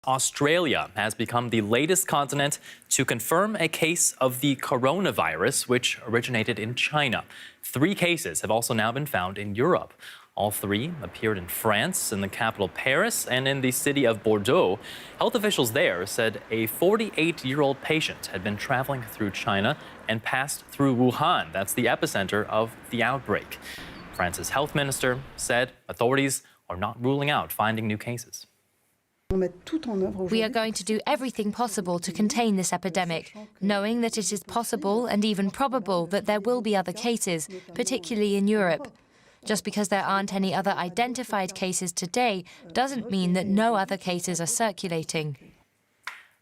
Australia has become the latest continent to confirm a case of the coronavirus, which originated in China. 3 cases have also now been found in Europe. All 3 appeared in France, in the capital Paris, and in the city of Bordeaux. Health officials there said a 48-year-old patient had been traveling through China and passed through Wuhan. That's the epicenter of the outbreak. France's health minister said authorities are not ruling out finding new cases. We are going to do everything possible to contain this epidemic, knowing that it is possible and even probable that there will be other cases, particularly in Europe. Just because there aren't any other identified cases today doesn't mean that no other cases are circulating.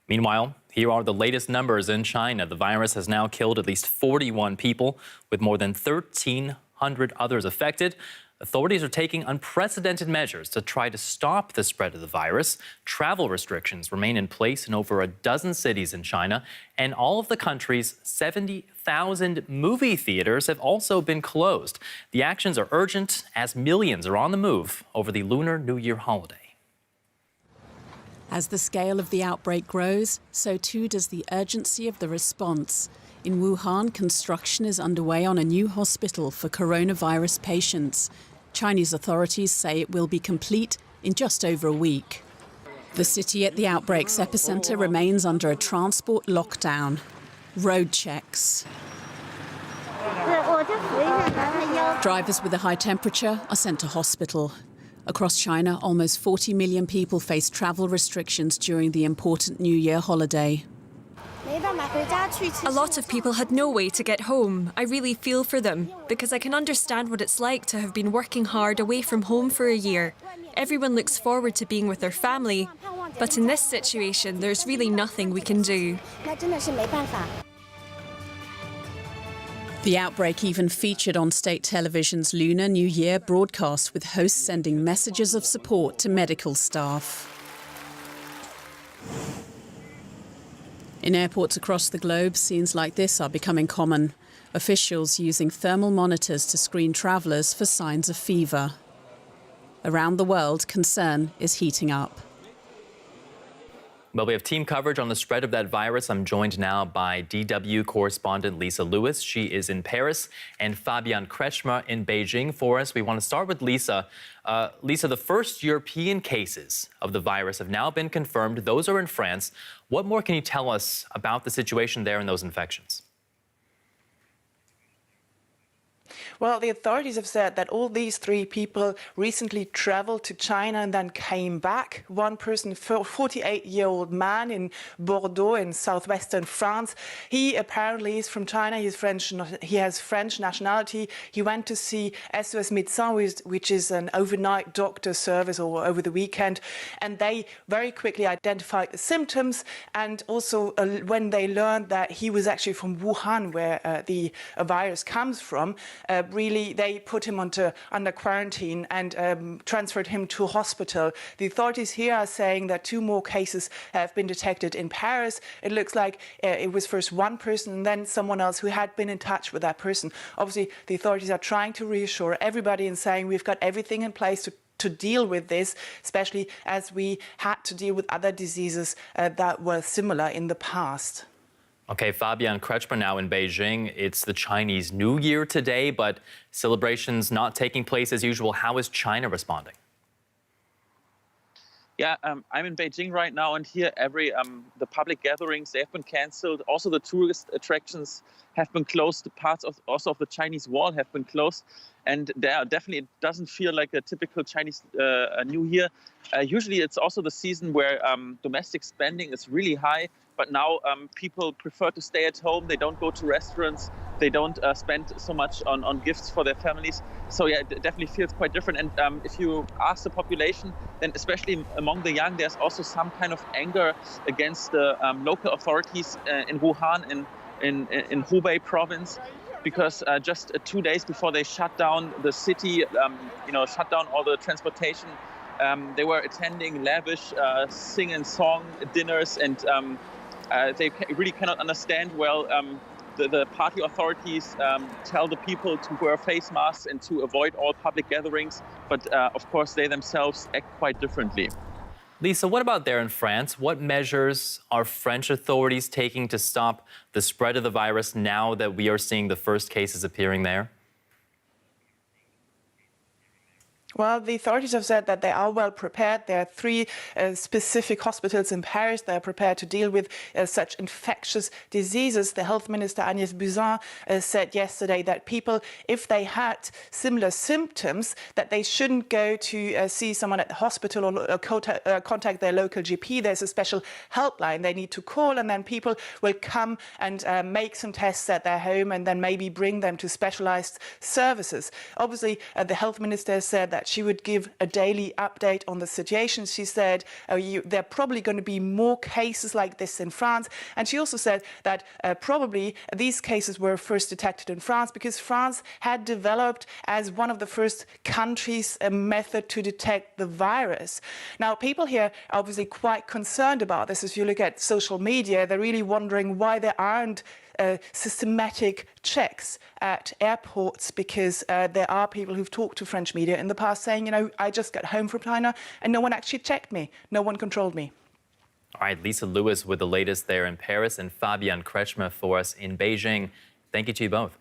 Meanwhile, here are the latest numbers in China. The virus has now killed at least 41 people, with more than 1,300 others affected. Authorities are taking unprecedented measures to try to stop the spread of the virus. Travel restrictions remain in place in over a dozen cities in China, and all of the country's 70,000 movie theaters have also been closed. The actions are urgent as millions are on the move over the Lunar New Year holiday. As the scale of the outbreak grows, so too does the urgency of the response. In Wuhan, construction is underway on a new hospital for coronavirus patients. Chinese authorities say it will be complete in just over a week. The city at the outbreak's epicenter remains under a transport lockdown. Road checks. Drivers with a high temperature are sent to hospital. Across China, almost 40 million people face travel restrictions during the important New Year holiday. A lot of people had no way to get home. I really feel for them, because I can understand what it's like to have been working hard away from home for a year. Everyone looks forward to being with their family, but in this situation, there's really nothing we can do. The outbreak even featured on state television's Lunar New Year broadcast, with hosts sending messages of support to medical staff. In airports across the globe, scenes like this are becoming common. Officials using thermal monitors to screen travellers for signs of fever. Around the world, concern is heating up. Well, we have team coverage on the spread of that virus. I'm joined now by DW correspondent Lisa Lewis. She is in Paris, and Fabian Kretschmer in Beijing for us. We want to start with Lisa. Lisa, the first European cases of the virus have now been confirmed. Those are in France. What more can you tell us about the situation there and those infections? Well, the authorities have said that all these 3 people recently traveled to China and then came back. One person, a 48-year-old man in Bordeaux in southwestern France. He apparently is from China. He has French nationality. He went to see SOS Médecins, which is an overnight doctor service, or over the weekend. And they very quickly identified the symptoms. And also when they learned that he was actually from Wuhan, where the virus comes from, really, they put him under quarantine and transferred him to a hospital. The authorities here are saying that 2 more cases have been detected in Paris. It looks like it was first one person and then someone else who had been in touch with that person. Obviously, the authorities are trying to reassure everybody and saying we've got everything in place to deal with this, especially as we had to deal with other diseases that were similar in the past. Okay, Fabian Kretschmer now in Beijing. It's the Chinese New Year today, but celebrations not taking place as usual. How is China responding? Yeah, I'm in Beijing right now, and here the public gatherings, they have been cancelled. Also, the tourist attractions have been closed. Parts of the Chinese Wall have been closed, and there definitely it doesn't feel like a typical Chinese New Year. Usually, it's also the season where domestic spending is really high. But now people prefer to stay at home. They don't go to restaurants. They don't spend so much on gifts for their families. So yeah, it definitely feels quite different. And if you ask the population, then especially among the young, there's also some kind of anger against the local authorities in Wuhan, in Hubei province, because just 2 days before they shut down the city, shut down all the transportation, they were attending lavish sing and song dinners, and they really cannot understand well the party authorities tell the people to wear face masks and to avoid all public gatherings, but of course they themselves act quite differently. Lisa, what about there in France? What measures are French authorities taking to stop the spread of the virus now that we are seeing the first cases appearing there? Well, the authorities have said that they are well prepared. There are 3 specific hospitals in Paris that are prepared to deal with such infectious diseases. The health minister, Agnès Buzyn, said yesterday that people, if they had similar symptoms, that they shouldn't go to see someone at the hospital or contact their local GP. There's a special helpline they need to call, and then people will come and make some tests at their home and then maybe bring them to specialized services. Obviously, the health minister said that she would give a daily update on the situation. She said there are probably going to be more cases like this in France. And she also said that probably these cases were first detected in France because France had developed as one of the first countries a method to detect the virus. Now, people here are obviously quite concerned about this. If you look at social media, they're really wondering why there aren't systematic checks at airports, because there are people who've talked to French media in the past saying, I just got home from China and no one actually checked me. No one controlled me. All right, Lisa Lewis with the latest there in Paris and Fabian Kretschmer for us in Beijing. Thank you to you both.